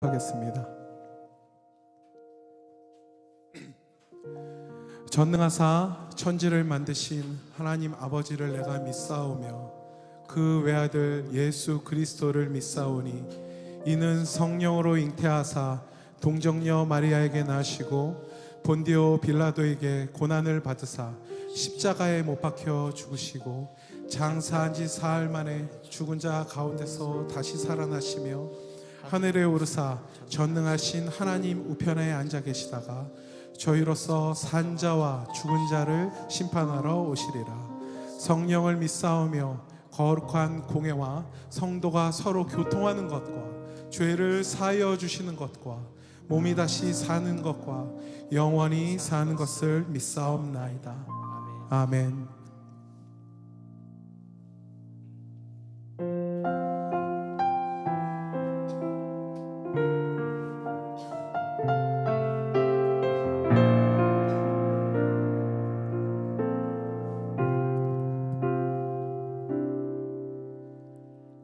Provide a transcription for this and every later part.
하겠습니다. 전능하사 천지를 만드신 하나님 아버지를 내가 믿사오며 그 외아들 예수 그리스도를 믿사오니 이는 성령으로 잉태하사 동정녀 마리아에게 나시고 본디오 빌라도에게 고난을 받으사 십자가에 못 박혀 죽으시고 장사한 지 사흘 만에 죽은 자 가운데서 다시 살아나시며 하늘에 오르사 전능하신 하나님 우편에 앉아 계시다가 저희로서 산 자와 죽은 자를 심판하러 오시리라. 성령을 믿사오며 거룩한 공회와 성도가 서로 교통하는 것과 죄를 사하여 주시는 것과 몸이 다시 사는 것과 영원히 사는 것을 믿사옵나이다. 아멘.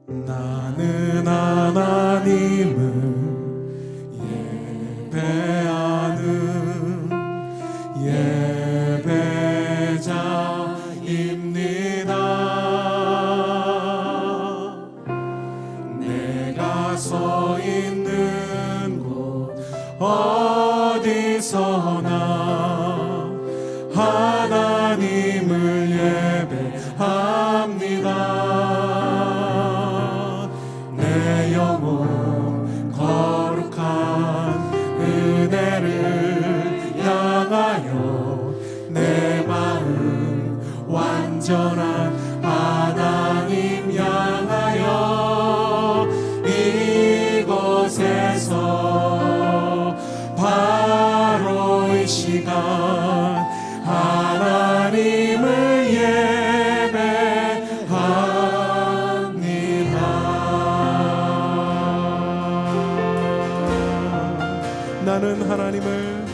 나는 하나님을 예배하는 예배자입니다. 내가 서 있는 곳 어디서나 하나님을 예배합니다. 영혼 거룩한 은혜를 향하여 내 마음 완전한 하나님 향하여 이곳에서 바로 이 시간 하나님을 나는 하나님을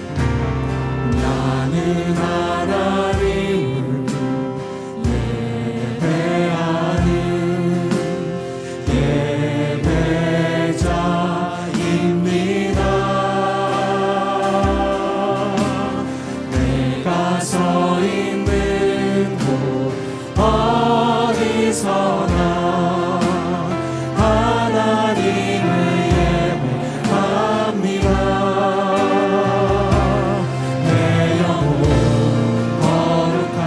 예배하는 예배자입니다. 내가 서 있는 곳 어디서나 하나님을 예배합니다. 내 영혼 거룩한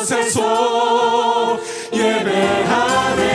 곳에서 예배하네.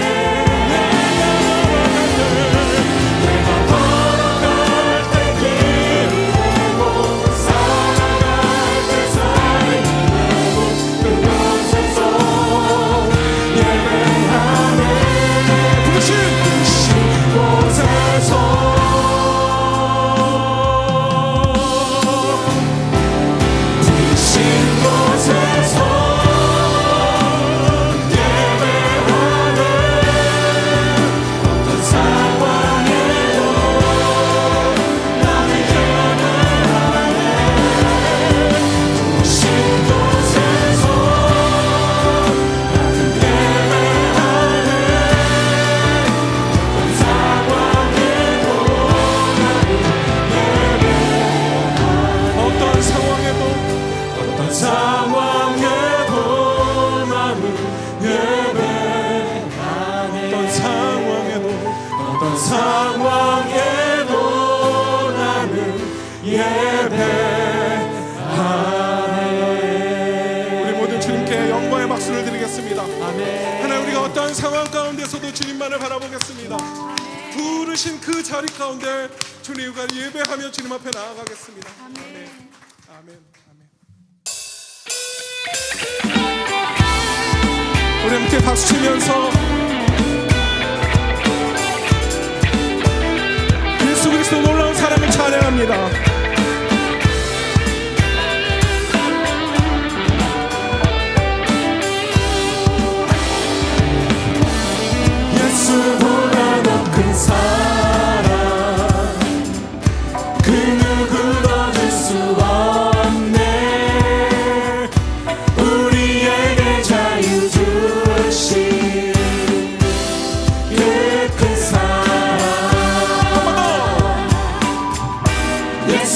하나님, 우리가 어떠한 상황 가운데서도 주님만을 바라보겠습니다. 부르신 그 자리 가운데 주님과 예배하며 주님 앞에 나아가겠습니다. 아멘. 아멘. 아멘. 우리 함께 박수 치면서 예수 그리스도 놀라운 사랑을 찬양합니다. 예수보다 더 큰 사랑 그 누구도 줄 수 없네. 우리에게 자유 주신 그 큰 사랑. 예수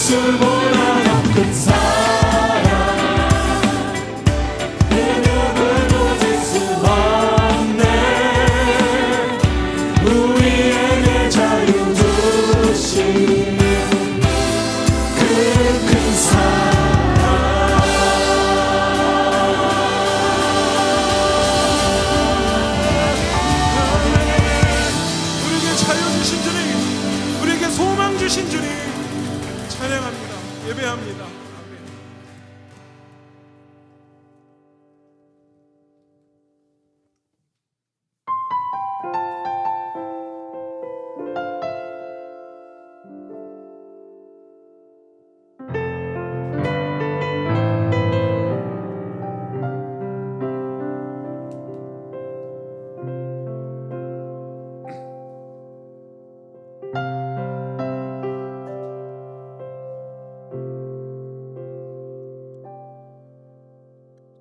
예수보다 더 큰 사랑 그 누구도 질 수 없네 우리에게 자유 주신 그 큰 사랑 우리에게 자유 주신 주님, 우리에게 소망 주신 주님 찬양합니다. 예배합니다. 아멘.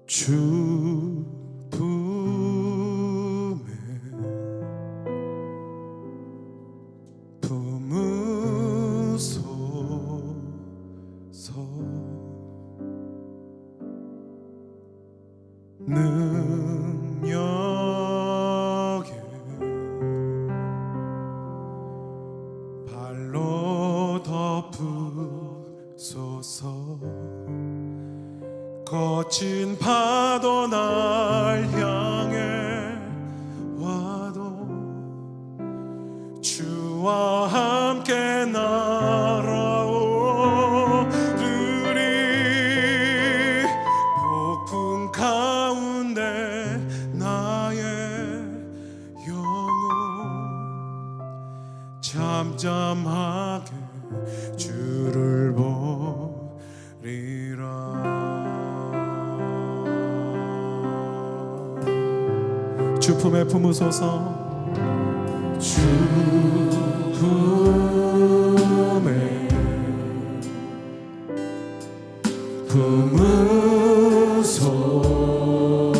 주 품에 품으소서 능력에 발로 덮으소서 거친 파도 날 향해 와도 주와 함께 날아오르리 폭풍 가운데 나의 영혼 잠잠하게 주를 보리라 주 품에 품으소서 주 품에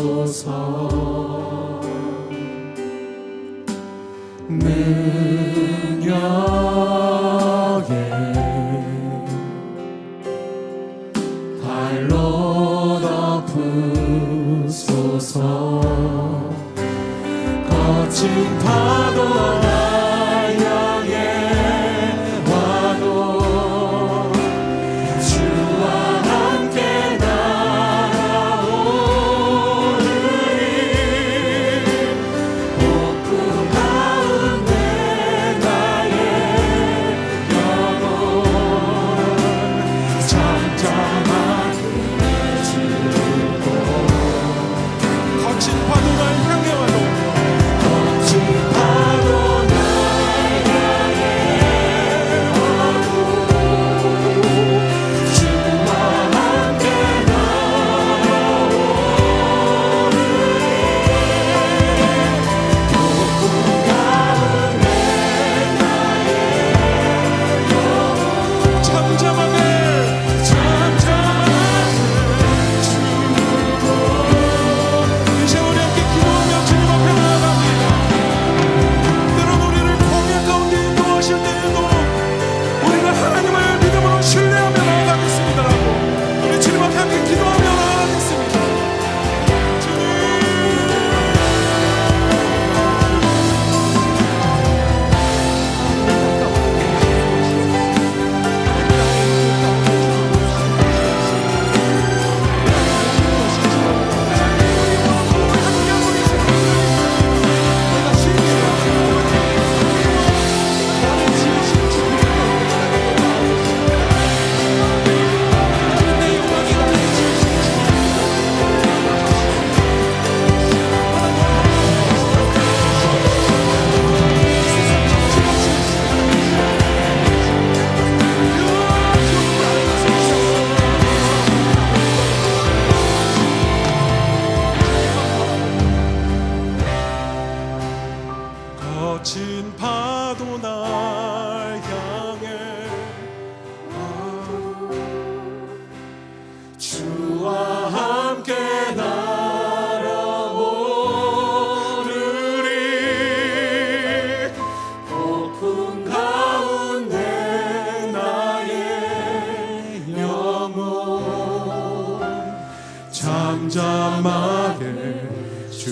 품으소서 능력에 발로 덮으소서 거친 파도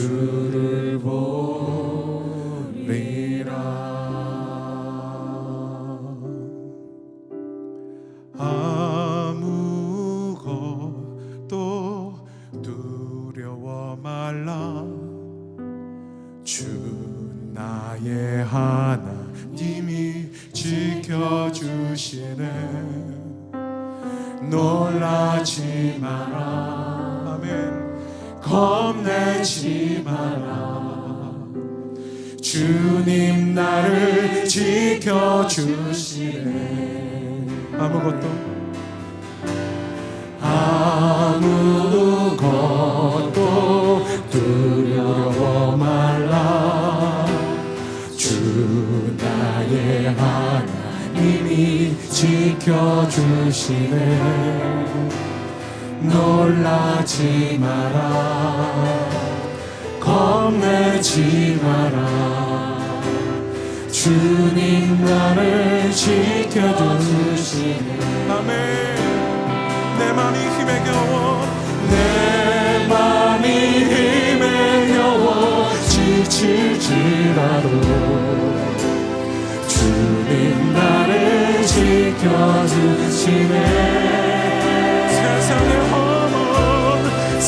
주를 보리라. 아무것도 두려워 말라. 주 나의 하나님이 지켜주시네. 놀라지 마라. 아멘. 겁내지 마라. 주님 나를 지켜주시네. 아무것도 두려워 말라. 주 나의 하나님이 지켜주시네. 놀라지 마라. 겁내지 마라. 주님 나를 지켜주시네. 아멘. 내 맘이 힘에 겨워, 내 맘이 힘에 겨워 지칠지라도 주님 나를 지켜주시네. 세상의 험한